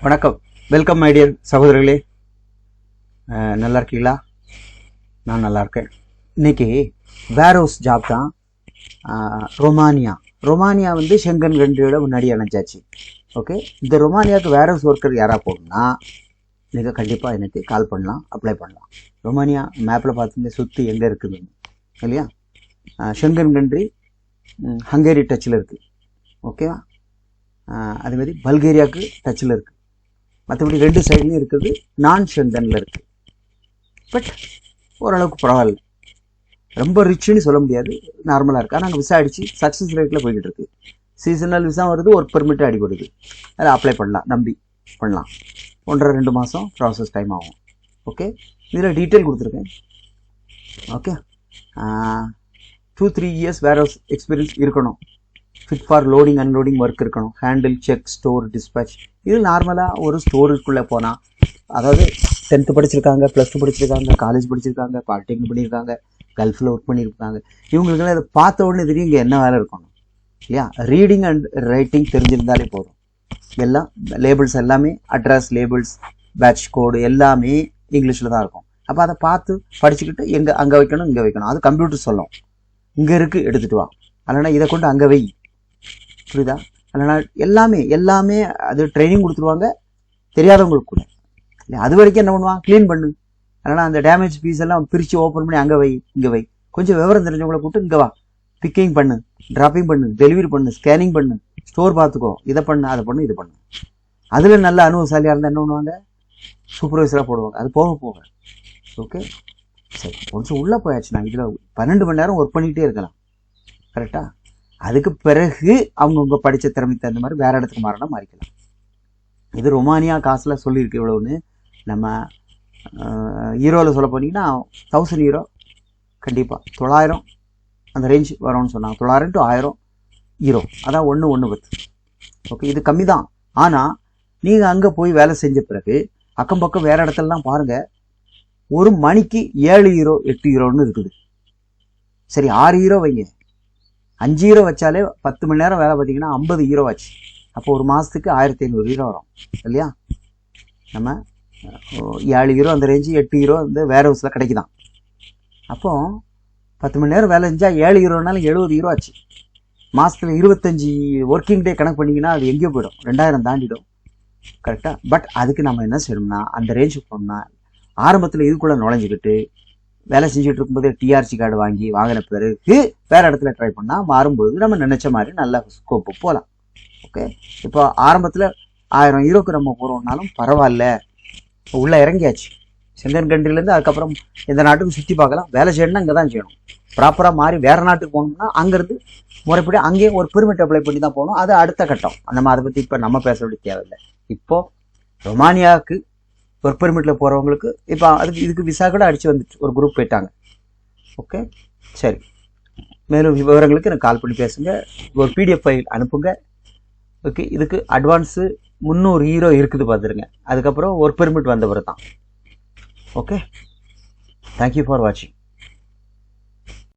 வணக்கம், welcome my dear சகோதரர்களே. நல்லா இருக்கீங்களா? நான் நல்லா இருக்கேன். இன்னைக்கு வேர்ஹவுஸ் ஜாப் தான். ரொமானியா வந்து ஷெங்கன் கண்ட்ரியோட முன்னாடி அணைஞ்சாச்சு. ஓகே, இந்த ரொமானியாவுக்கு வேர்ஹவுஸ் ஒர்க்கர் யாராக போகணும்னா நீங்கள் கண்டிப்பாக எனக்கு கால் பண்ணலாம், அப்ளை பண்ணலாம். ரொமானியா மேப்பில் பார்த்துங்க சுற்றி எங்கே இருக்குதுன்னு இல்லையா? ஷெங்கன் கண்ட்ரி ஹங்கேரி டச்சில் இருக்குது. ஓகேவா? அதேமாதிரி பல்கேரியாவுக்கு டச்சில் இருக்குது. மற்றபடி ரெண்டு சைட்லையும் இருக்குது, நான் ஷெங்கனில் இருக்குது. பட் ஓரளவுக்கு பரவாயில்ல, ரொம்ப ரிச்சுன்னு சொல்ல முடியாது, நார்மலாக இருக்குது. ஆனால் அங்கே விசா அடித்து சக்ஸஸ் ரேட்டில் போய்கிட்டு இருக்குது. சீசனல் விசா வருது, ஒர்க் பெர்மிட் அடிபடுது. அதில் அப்ளை பண்ணலாம், நம்பி பண்ணலாம். 1.5-2 மாதம் ப்ராசஸ் டைம் ஆகும். ஓகே, இதில் டீட்டெயில் கொடுத்துருக்கேன். ஓகே, 2-3 இயர்ஸ் வேர்ஹவுஸ் எக்ஸ்பீரியன்ஸ் இருக்கணும். Fit for loading unloading work இருக்கணும். Handle, check, store, dispatch. இது நார்மலாக ஒரு ஸ்டோருக்குள்ளே போனால், அதாவது 10th படிச்சிருக்காங்க, +2 படிச்சிருக்காங்க, காலேஜ் படிச்சிருக்காங்க, பாலிடெக்னிக் பண்ணியிருக்காங்க, கல்ஃபில் ஒர்க் பண்ணியிருக்காங்க, இவங்களுக்கெல்லாம் இதை பார்த்த உடனே தெரியும் இங்கே என்ன வேலை இருக்கணும் இல்லையா? ரீடிங் அண்ட் ரைட்டிங் தெரிஞ்சிருந்தாலே போதும். எல்லாம் லேபிள்ஸ் எல்லாமே, அட்ரஸ், லேபிள்ஸ், பேட்ச் கோடு எல்லாமே இங்கிலீஷில் தான் இருக்கும். அப்போ அதை பார்த்து படிச்சுக்கிட்டு எங்கே அங்கே வைக்கணும், இங்கே வைக்கணும், அது கம்ப்யூட்டர் சொல்லும். இங்கே இருக்குது எடுத்துகிட்டு வா, இல்லைனா இதை கொண்டு அங்கே வை. புரியுதா? இல்லைனா எல்லாமே அது ட்ரைனிங் கொடுத்துருவாங்க தெரியாதவங்களுக்கு கூட. இல்லை, அது வரைக்கும் என்ன பண்ணுவான், க்ளீன் பண்ணு, இல்லைனா அந்த டேமேஜ் பீஸ் எல்லாம் பிரித்து ஓப்பன் பண்ணி அங்கே வை, இங்கே வை. கொஞ்சம் விவரம் தெரிஞ்சவங்களை கூப்பிட்டு இங்கே வா, பிக்கிங் பண்ணு, ட்ராப்பிங் பண்ணு, டெலிவரி பண்ணு, ஸ்கேனிங் பண்ணு, ஸ்டோர் பார்த்துக்கோ, இதை பண்ணு, அதை பண்ணு, இது பண்ணு. அதில் நல்ல அனுபவசாலியாக இருந்தால் என்ன பண்ணுவாங்க, சூப்பர்வைசராக போடுவாங்க. அது போக ஓகே சரி, கொஞ்சம் உள்ளே போயாச்சுன்னா இதில் 12 மணி நேரம் ஒர்க் பண்ணிக்கிட்டே இருக்கலாம். கரெக்டாக? அதுக்கு பிறகு அவங்கவுங்க படித்த திறமைக்கு தகுந்த மாதிரி வேறு இடத்துக்கு மாறிக்கலாம். இது ரொமானியா காசில் சொல்லியிருக்கு இவ்வளோன்னு. நம்ம ஈரோவில் சொல்ல போனீங்கன்னா 1000 யூரோ, கண்டிப்பாக 900 அந்த ரேஞ்ச் வரும்னு சொன்னாங்க. 900 to 1000 யூரோ, அதான் 1:10. ஓகே, இது கம்மி தான். ஆனால் நீங்கள் அங்கே போய் வேலை செஞ்ச பிறகு அக்கம் பக்கம் வேறு இடத்துலலாம் பாருங்கள், ஒரு மணிக்கு 7 யூரோ 8 யூரோன்னு இருக்குது. சரி, 6 யூரோ வைங்க, 5 யூரோ வச்சாலே 10 மணி நேரம் வேலை பார்த்தீங்கன்னா 50 யூரோ ஆச்சு. அப்போ ஒரு மாதத்துக்கு 1500 யூரோ வரும் இல்லையா? நம்ம 7 யூரோ அந்த ரேஞ்சு, 8 யூரோ வந்து வேர் ஹவுஸில் கிடைக்குதான். அப்போ 10 மணி நேரம் வேலை செஞ்சால் 7 யூரோனாலும் 70 யூரோ ஆச்சு. மாதத்தில் 25 ஒர்க்கிங் டே கணக்கு பண்ணிங்கன்னா அது எங்கேயோ போயிடும், 2000 தாண்டிடும். கரெக்டாக? பட் அதுக்கு நம்ம என்ன செய்யணும்னா, அந்த ரேஞ்சுக்கு போனோம்னா ஆரம்பத்தில் இதுக்குள்ளே நுழைஞ்சிக்கிட்டு வேலை செஞ்சுட்டு இருக்கும்போதே டிஆர்சி கார்டு வாங்கின பிறகு வேறு இடத்துல ட்ரை பண்ணால் மாறும்போது நம்ம நினச்ச மாதிரி நல்ல ஸ்கோப்பு போகலாம். ஓகே, இப்போ ஆரம்பத்தில் 1000 யூரோக்கு நம்ம போகிறோம்னாலும் பரவாயில்ல, உள்ளே இறங்கியாச்சு ஷெங்கன் கண்ட்ரிலேருந்து. அதுக்கப்புறம் எந்த நாட்டுக்கும் சுற்றி பார்க்கலாம். வேலை செய்யணும்னா இங்கே தான் செய்யணும். ப்ராப்பராக மாறி வேறு நாட்டுக்கு போகணும்னா அங்கேருந்து முறைப்படி அங்கேயும் ஒரு பெர்மிட் அப்ளை பண்ணி தான் போகணும். அது அடுத்த கட்டம். நம்ம அதை பற்றி இப்போ நம்ம பேச வேண்டிய தேவையில்லை. இப்போது ரொமானியாவுக்கு ஒர்க் பெர்மிட்டில் போகிறவங்களுக்கு இப்போ இதுக்கு விசா கூட அடித்து வந்துட்டு ஒரு குரூப் போயிட்டாங்க. ஓகே சரி, மேலும் விவரங்களுக்கு எனக்கு கால் பண்ணி பேசுங்க, ஒரு PDF ஃபைல் அனுப்புங்க. ஓகே, இதுக்கு அட்வான்ஸு 300 யூரோ இருக்குது பார்த்துருங்க. அதுக்கப்புறம் ஒர்க் பெர்மிட் வந்த பிறகு தான். ஓகே, தேங்க்யூ ஃபார் வாட்சிங்.